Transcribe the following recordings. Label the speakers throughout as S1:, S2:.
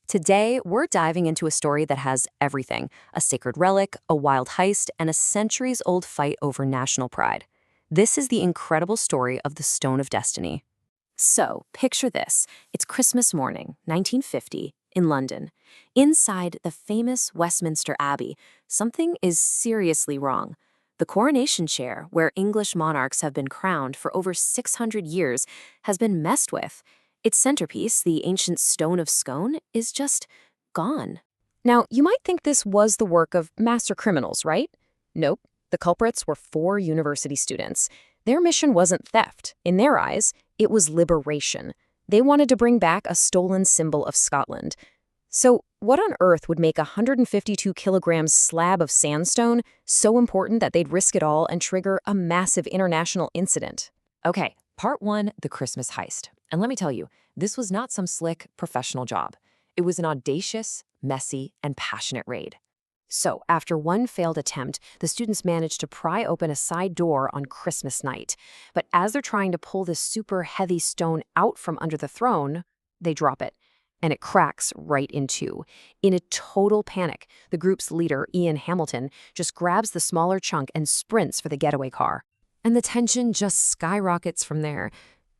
S1: Today, we're diving into a story that has everything: a sacred relic, a wild heist, and a centuries old fight over national pride. This is the incredible story of the Stone of Destiny. So, picture this: it's Christmas morning, 1950, in London. Inside the famous Westminster Abbey, something is seriously wrong. The coronation chair, where English monarchs have been crowned for over 600 years, has been messed with. Its centerpiece, the ancient Stone of Scone, is just gone. Now, you might think this was the work of master criminals, right? Nope. The culprits were 4 university students. Their mission wasn't theft. In their eyes, it was liberation. They wanted to bring back a stolen symbol of Scotland. So, what on earth would make a 152-kilogram slab of sandstone so important that they'd risk it all and trigger a massive international incident?
S2: Okay, part 1, the Christmas heist. And let me tell you, this was not some slick professional job. It was an audacious, messy, and passionate raid.
S1: So, after one failed attempt, the students managed to pry open a side door on Christmas night. But as they're trying to pull this super heavy stone out from under the throne, they drop it, and it cracks right in two. In a total panic, the group's leader, Ian Hamilton, just grabs the smaller chunk and sprints for the getaway car. And the tension just skyrockets from there.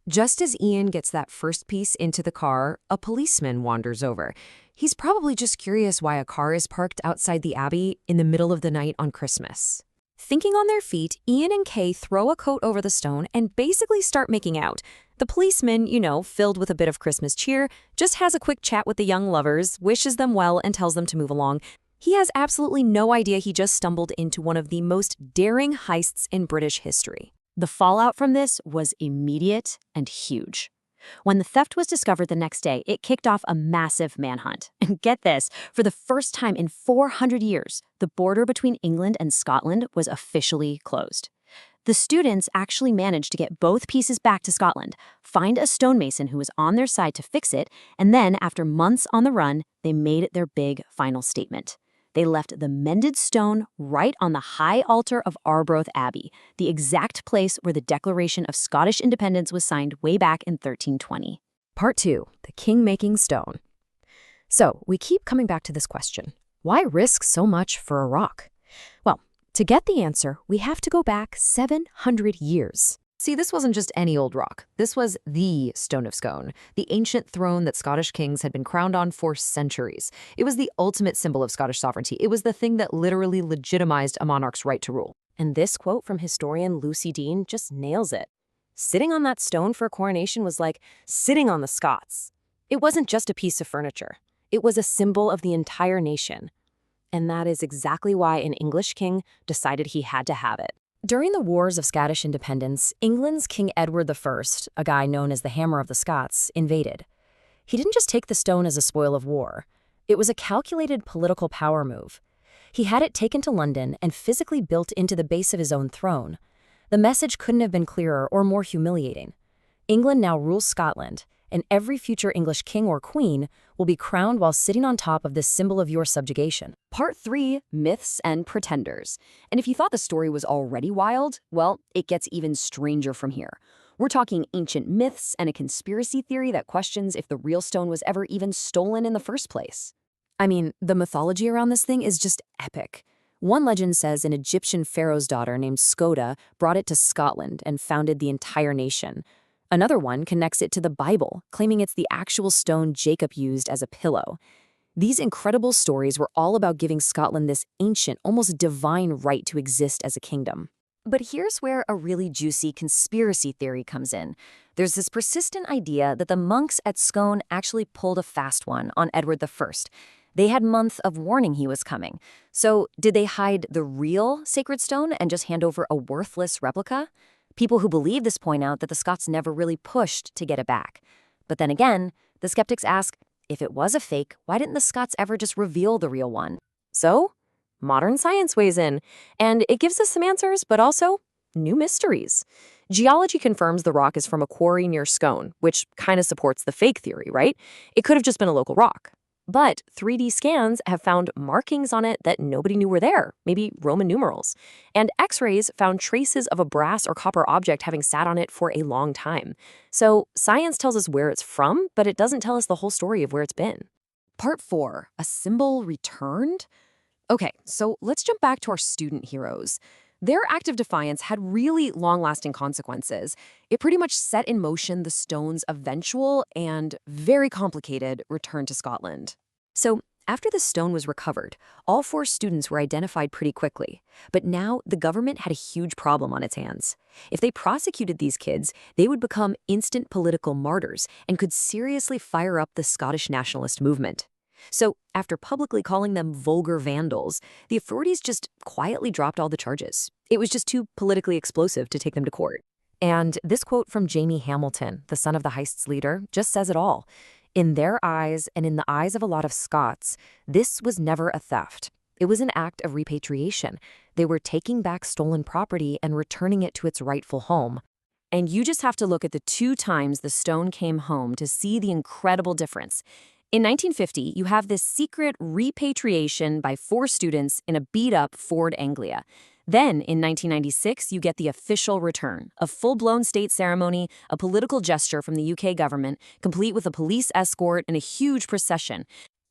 S1: Just as Ian gets that first piece into the car, a policeman wanders over. He's probably just curious why a car is parked outside the Abbey in the middle of the night on Christmas. Thinking on their feet, Ian and Kay throw a coat over the stone and basically start making out. The policeman, filled with a bit of Christmas cheer, just has a quick chat with the young lovers, wishes them well, and tells them to move along. He has absolutely no idea he just stumbled into one of the most daring heists in British history. The fallout from this was immediate and huge. When the theft was discovered the next day, it kicked off a massive manhunt. And get this, for the first time in 400 years, the border between England and Scotland was officially closed. The students actually managed to get both pieces back to Scotland, find a stonemason who was on their side to fix it, and then, after months on the run, they made their big final statement. They left the mended stone right on the high altar of Arbroath Abbey, the exact place where the Declaration of Scottish Independence was signed way back in 1320. Part 2, the king-making stone. So, we keep coming back to this question. Why risk so much for a rock? Well, to get the answer, we have to go back 700 years. See, this wasn't just any old rock. This was the Stone of Scone, the ancient throne that Scottish kings had been crowned on for centuries. It was the ultimate symbol of Scottish sovereignty. It was the thing that literally legitimized a monarch's right to rule. And this quote from historian Lucy Dean just nails it. Sitting on that stone for a coronation was like sitting on the Scots. It wasn't just a piece of furniture. It was a symbol of the entire nation. And that is exactly why an English king decided he had to have it. During the Wars of Scottish Independence, England's King Edward I, a guy known as the Hammer of the Scots, invaded. He didn't just take the stone as a spoil of war. It was a calculated political power move. He had it taken to London and physically built into the base of his own throne. The message couldn't have been clearer or more humiliating. England now rules Scotland, and every future English king or queen will be crowned while sitting on top of this symbol of your subjugation. Part 3, myths and pretenders. And if you thought the story was already wild, well, it gets even stranger from here. We're talking ancient myths and a conspiracy theory that questions if the real stone was ever even stolen in the first place. I mean, the mythology around this thing is just epic. One legend says an Egyptian pharaoh's daughter named Skoda brought it to Scotland and founded the entire nation. Another one connects it to the Bible, claiming it's the actual stone Jacob used as a pillow. These incredible stories were all about giving Scotland this ancient, almost divine right to exist as a kingdom. But here's where a really juicy conspiracy theory comes in. There's this persistent idea that the monks at Scone actually pulled a fast one on Edward I. They had months of warning he was coming. So did they hide the real sacred stone and just hand over a worthless replica? People who believe this point out that the Scots never really pushed to get it back. But then again, the skeptics ask, if it was a fake, why didn't the Scots ever just reveal the real one? So, modern science weighs in, and it gives us some answers, but also new mysteries. Geology confirms the rock is from a quarry near Scone, which kind of supports the fake theory, right? It could have just been a local rock. But 3D scans have found markings on it that nobody knew were there, maybe Roman numerals. And X-rays found traces of a brass or copper object having sat on it for a long time. So science tells us where it's from, but it doesn't tell us the whole story of where it's been.
S2: Part 4, a symbol returned? Okay, so let's jump back to our student heroes. Their act of defiance had really long-lasting consequences. It pretty much set in motion the stone's eventual and very complicated return to Scotland. So, after the stone was recovered, all 4 students were identified pretty quickly. But now the government had a huge problem on its hands. If they prosecuted these kids, they would become instant political martyrs and could seriously fire up the Scottish nationalist movement. So, after publicly calling them vulgar vandals, the authorities just quietly dropped all the charges. It was just too politically explosive to take them to court. And this quote from Jamie Hamilton, the son of the Heists leader, just says it all. In their eyes, and in the eyes of a lot of Scots, this was never a theft. It was an act of repatriation. They were taking back stolen property and returning it to its rightful home. And you just have to look at the 2 times the stone came home to see the incredible difference. In 1950, you have this secret repatriation by 4 students in a beat-up Ford Anglia. Then, in 1996, you get the official return, a full-blown state ceremony, a political gesture from the UK government, complete with a police escort and a huge procession.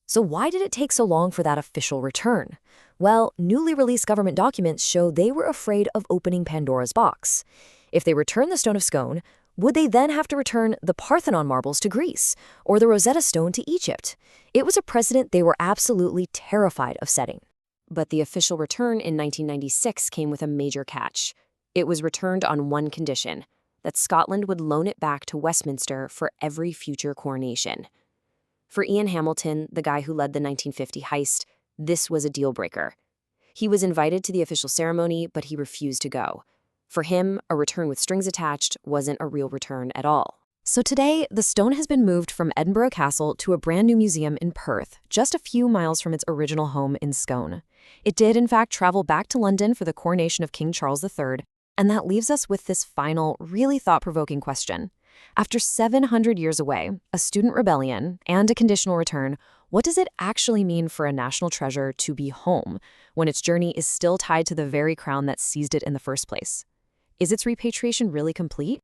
S2: So why did it take so long for that official return? Well, newly released government documents show they were afraid of opening Pandora's box. If they returned the Stone of Scone, would they then have to return the Parthenon marbles to Greece or the Rosetta Stone to Egypt? It was a precedent they were absolutely terrified of setting. But the official return in 1996 came with a major catch. It was returned on one condition, that Scotland would loan it back to Westminster for every future coronation. For Ian Hamilton, the guy who led the 1950 heist, this was a deal breaker. He was invited to the official ceremony, but he refused to go. For him, a return with strings attached wasn't a real return at all. So today, the stone has been moved from Edinburgh Castle to a brand new museum in Perth, just a few miles from its original home in Scone. It did, in fact, travel back to London for the coronation of King Charles III, and that leaves us with this final, really thought-provoking question. After 700 years away, a student rebellion, and a conditional return, what does it actually mean for a national treasure to be home when its journey is still tied to the very crown that seized it in the first place? Is its repatriation really complete?